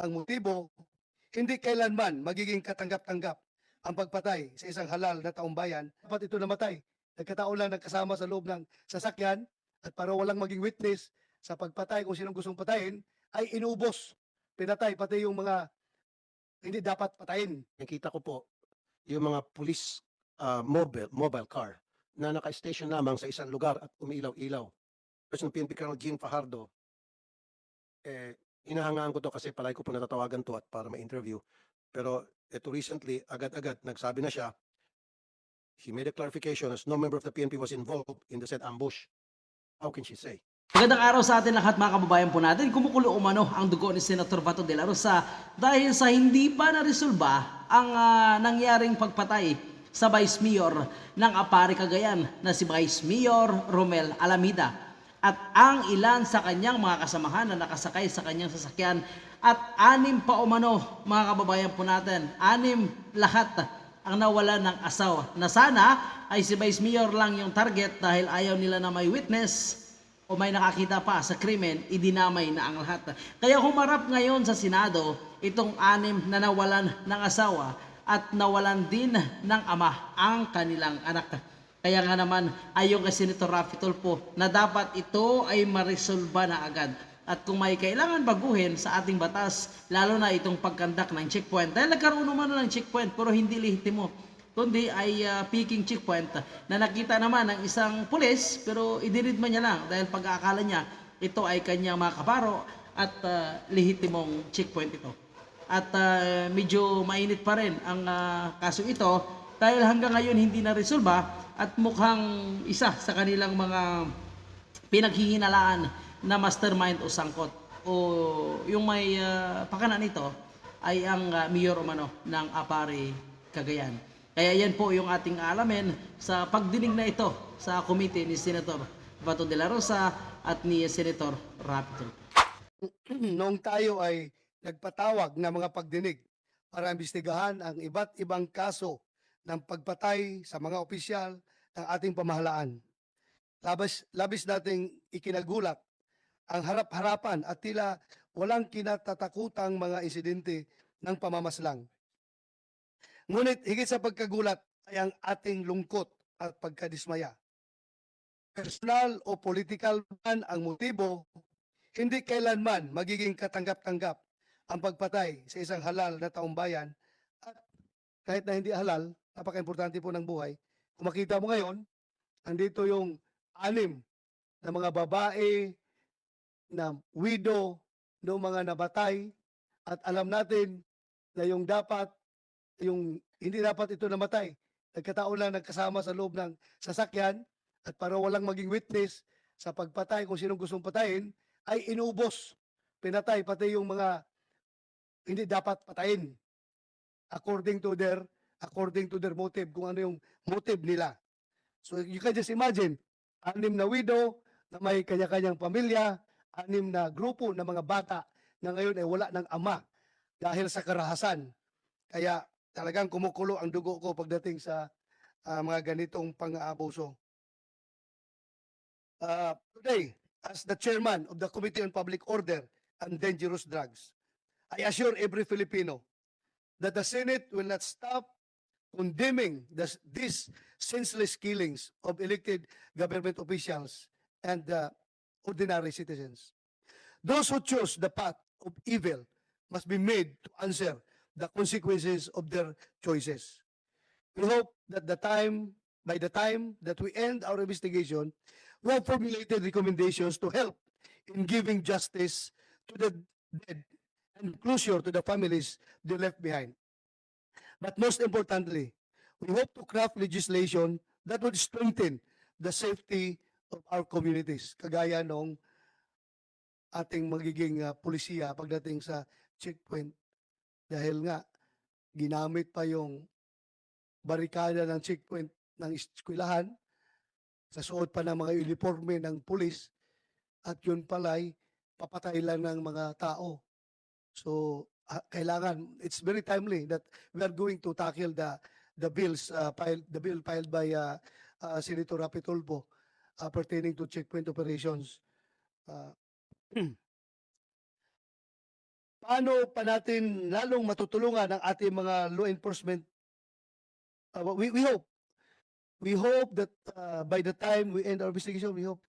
ang motibo, hindi kailanman magiging katanggap-tanggap ang pagpatay sa isang halal na taong bayan. Dapat ito namatay. Nagkataon lang nagkasama sa loob ng sasakyan at para walang maging witness sa pagpatay kung sinong gustong patayin, ay inubos, pinatay, pati yung mga hindi dapat patayin. Nakita ko po yung mga police mobile car na naka-station lamang sa isang lugar at umiilaw-ilaw. Tapos ng PNP Colonel Jean Fajardo, hinahangaan ko to kasi palagi ko po natatawagan to at para ma-interview. Pero ito recently, agad-agad, nagsabi na siya, he made a clarification as no member of the PNP was involved in the said ambush. How can she say? Magandang araw sa atin lahat mga kababayan po natin. Kumukulo umano ang dugo ni Senator Bato de la Rosa dahil sa hindi pa naresolba ang nangyaring pagpatay sa Vice Mayor ng Apari Cagayan na si Vice Mayor Romel Alameda at ang ilan sa kanyang mga kasamahan na nakasakay sa kanyang sasakyan at 6 pa umano mga kababayan po natin. 6 lahat ang nawalan ng asawa na sana ay si Vice Mayor lang yung target dahil ayaw nila na may witness o may nakakita pa sa krimen, idinamay na ang lahat. Kaya humarap ngayon sa Senado itong 6 na nawalan ng asawa at nawalan din ng ama ang kanilang anak. Kaya nga naman ayon kay Senator Raffy Tulfo na dapat ito ay maresolba na agad. At kung may kailangan baguhin sa ating batas, lalo na itong pagkandak ng checkpoint, dahil nagkaroon naman ng checkpoint pero hindi lehitimo, kundi ay peaking checkpoint na nakita naman ng isang pulis pero idinidma niya lang dahil pag-aakala niya ito ay kanyang mga kaparo at lehitimong checkpoint ito. At medyo mainit pa rin ang kaso ito dahil hanggang ngayon hindi na resolba at mukhang isa sa kanilang mga pinaghihinalaan na mastermind o sangkot o yung may pakanan nito ay ang mayor umano ng Apari Cagayan. Kaya yan po yung ating alamin sa pagdinig na ito sa komite ni Senator Bato de la Rosa at ni Senator Raffy Tulfo. Noong tayo ay nagpatawag ng mga pagdinig para imbestigahan ang iba't ibang kaso ng pagpatay sa mga opisyal ng ating pamahalaan. Labis nating ikinagulat ang harap-harapan at tila walang kinatatakutang mga insidente ng pamamaslang. Ngunit higit sa pagkagulat ay ang ating lungkot at pagkadismaya. Personal o political man ang motibo, hindi kailanman magiging katanggap-tanggap ang pagpatay sa isang halal na taong bayan at kahit na hindi halal, napaka-importante po ng buhay. Kung makita mo ngayon, andito yung 6 na mga babae na widow ng mga nabatay at alam natin na yung hindi dapat ito namatay. Nagkataon lang nagkasama sa loob ng sasakyan at para walang maging witness sa pagpatay kung sinong gustong patayin, ay inubos, pinatay, pati yung mga hindi dapat patayin according to their motive, kung ano yung motive nila. So you can just imagine, 6 na widow na may kanya-kanyang pamilya, 6 na grupo ng mga bata na ngayon ay wala ng ama dahil sa karahasan. Kaya talagang kumukulo ang dugo ko pagdating sa mga ganitong pang-aabuso. Today, as the chairman of the Committee on Public Order and Dangerous Drugs, I assure every Filipino that the Senate will not stop condemning these senseless killings of elected government officials and ordinary citizens. Those who choose the path of evil must be made to answer the consequences of their choices. We hope that by the time that we end our investigation, we have formulated recommendations to help in giving justice to the dead and closure to the families they left behind. But most importantly, we hope to craft legislation that would strengthen the safety of our communities, kagaya nung ating magiging pulisiya pagdating sa checkpoint. Dahil nga, ginamit pa yung barikada ng checkpoint ng eskwelahan, sa suot pa ng mga uniforme ng pulis, at yun pala'y papatay lang ng mga tao. So, kailangan, it's very timely that we are going to tackle the bill filed by Senator Raffy Tulfo pertaining to checkpoint operations. Uh, paano pa natin lalong matutulungan ang ating mga law enforcement. We hope that by the time we end our investigation, we hope.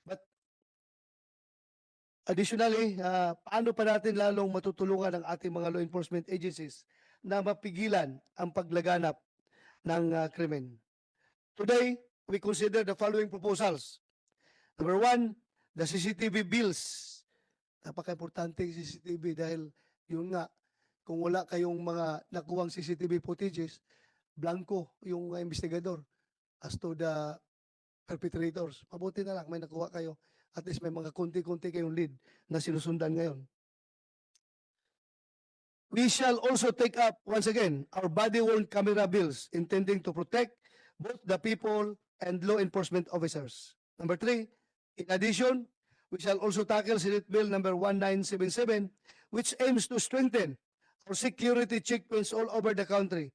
But additionally, paano pa natin lalong matutulungan ang ating mga law enforcement agencies na mapigilan ang paglaganap ng krimen. Today, we consider the following proposals. Number one, the CCTV bills. Napaka-importante yung CCTV dahil yun nga, kung wala kayong mga nakuwang CCTV footages, blanco yung investigador as to the perpetrators. Mabuti na lang, may nakuha kayo. At least may mga konti-konti kayong lead na sinusundan ngayon. We shall also take up, once again, our body-worn camera bills intending to protect both the people and law enforcement officers. Number three, in addition, we shall also tackle Senate Bill number 1977, which aims to strengthen our security checkpoints all over the country.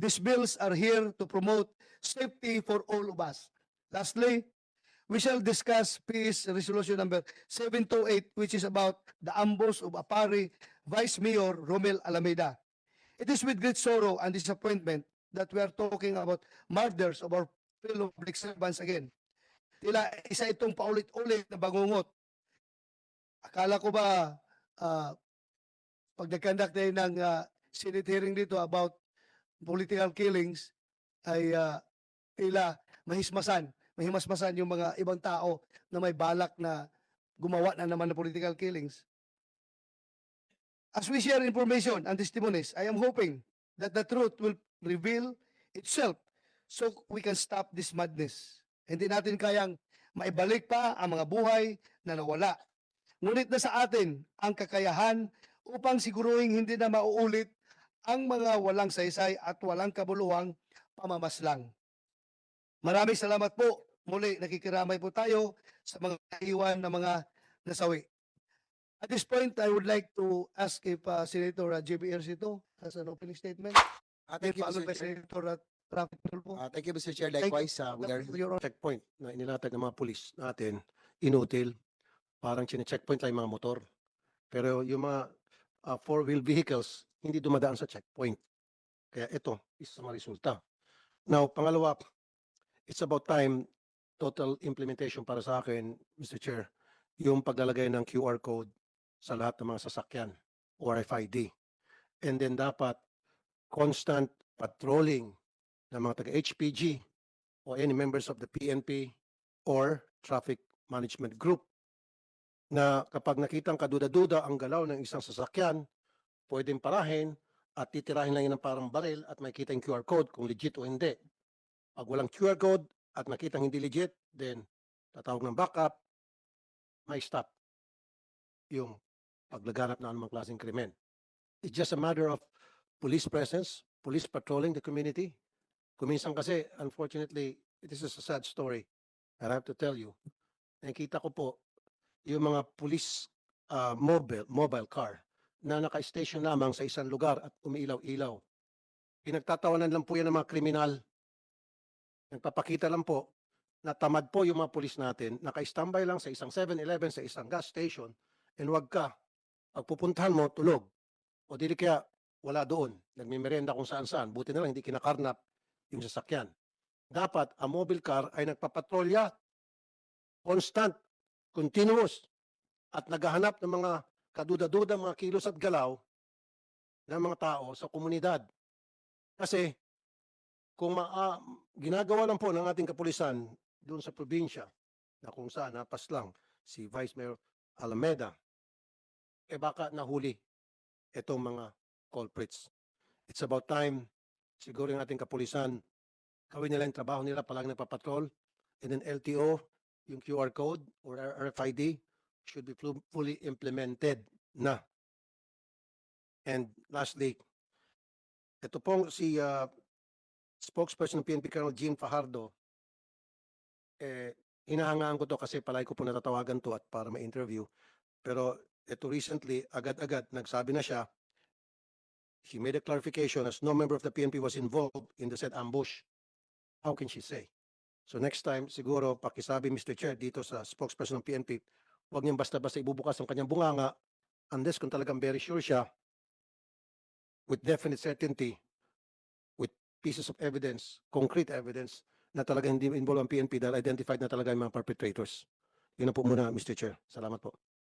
These bills are here to promote safety for all of us. Lastly, we shall discuss PS Resolution number 728, which is about the ambush of Apari Vice Mayor Romel Alameda. It is with great sorrow and disappointment that we are talking about murders of our fellow public servants again. Tila isa itong paulit-ulit na bangungot. Akala ko ba pag nag-conduct tayo ng Senate hearing dito about political killings ay tila mahimasmasan yung mga ibang tao na may balak na gumawa na naman ng political killings. As we share information and testimonies, I am hoping that the truth will reveal itself so we can stop this madness. Hindi natin kayang maibalik pa ang mga buhay na nawala. Ngunit na sa atin ang kakayahan upang siguruhin hindi na mauulit ang mga walang saysay at walang kabuluhang pamamaslang. Maraming salamat po. Muli, nakikiramay po tayo sa mga iwan na mga nasawi. At this point, I would like to ask if Senator JB Ercito has an opening statement. Thank you, Followed by Mr. Chair. Senator Rafi Tulfo. Thank you, Mr. Chair. Thank you. Likewise, we are Your Honor. Checkpoint na inilatag ng mga pulis natin, inutil. Parang chine-checkpoint lang yung mga motor. Pero yung mga four-wheel vehicles, hindi dumadaan sa checkpoint. Kaya ito, isa sa mga resulta. Now, pangalawa, it's about time, total implementation para sa akin, Mr. Chair, yung paglalagay ng QR code sa lahat ng mga sasakyan o RFID. And then dapat constant patrolling ng mga taga-HPG o any members of the PNP or traffic management group na kapag nakitang kaduda-duda ang galaw ng isang sasakyan, pwedeng parahin at titirahin lang yun ng parang baril at makikita yung QR code kung legit o hindi. Pag walang QR code at nakitang hindi legit, then tatawag ng backup, may stop yung paglaganap ng anumang klaseng krimen. It's just a matter of police presence, police patrolling the community. Kuminsan kasi, unfortunately, this is a sad story. I have to tell you. Nakita ko po yung mga police mobile car na naka-station lamang sa isang lugar at umiilaw-ilaw. Pinagtatawanan lang po yan ng mga kriminal. Nagpapakita lang po na tamad po yung mga pulis natin, naka-standby lang sa isang 7-Eleven, sa isang gas station, and wag ka, pag pupuntahan mo, tulog. O dili kaya wala doon, nagmimerenda kung saan-saan, buti na lang hindi kinakarnap yung sasakyan. Dapat ang mobile car ay nagpapatrolya, constant, continuous, at naghahanap ng mga kaduda-duda, mga kilos at galaw ng mga tao sa komunidad. Kasi kung ginagawa lang po ng ating kapulisan doon sa probinsya na kung saan napas lang si Vice Mayor Alameda, baka nahuli itong mga culprits. It's about time, siguro yung ating kapulisan, gawin nila yung trabaho nila, palagi nagpapatrol, and then LTO, yung QR code or RFID, should be fully implemented na. And lastly, ito pong si spokesperson ng PNP Colonel Jean Fajardo, hinahangaan ko to kasi palagi ko po natatawagan to at para ma-interview. Pero ito recently, agad-agad, nagsabi na siya, she made a clarification as no member of the PNP was involved in the said ambush. How can she say? So next time, siguro, pakisabi Mr. Chair dito sa spokesperson ng PNP, huwag niyang basta-basta ibubukas ang kanyang bunganga unless kung talagang very sure siya, with definite certainty, with pieces of evidence, concrete evidence, na talaga hindi involved ang PNP dahil identified na talaga yung mga perpetrators. Yun na po muna, Mr. Chair. Salamat po.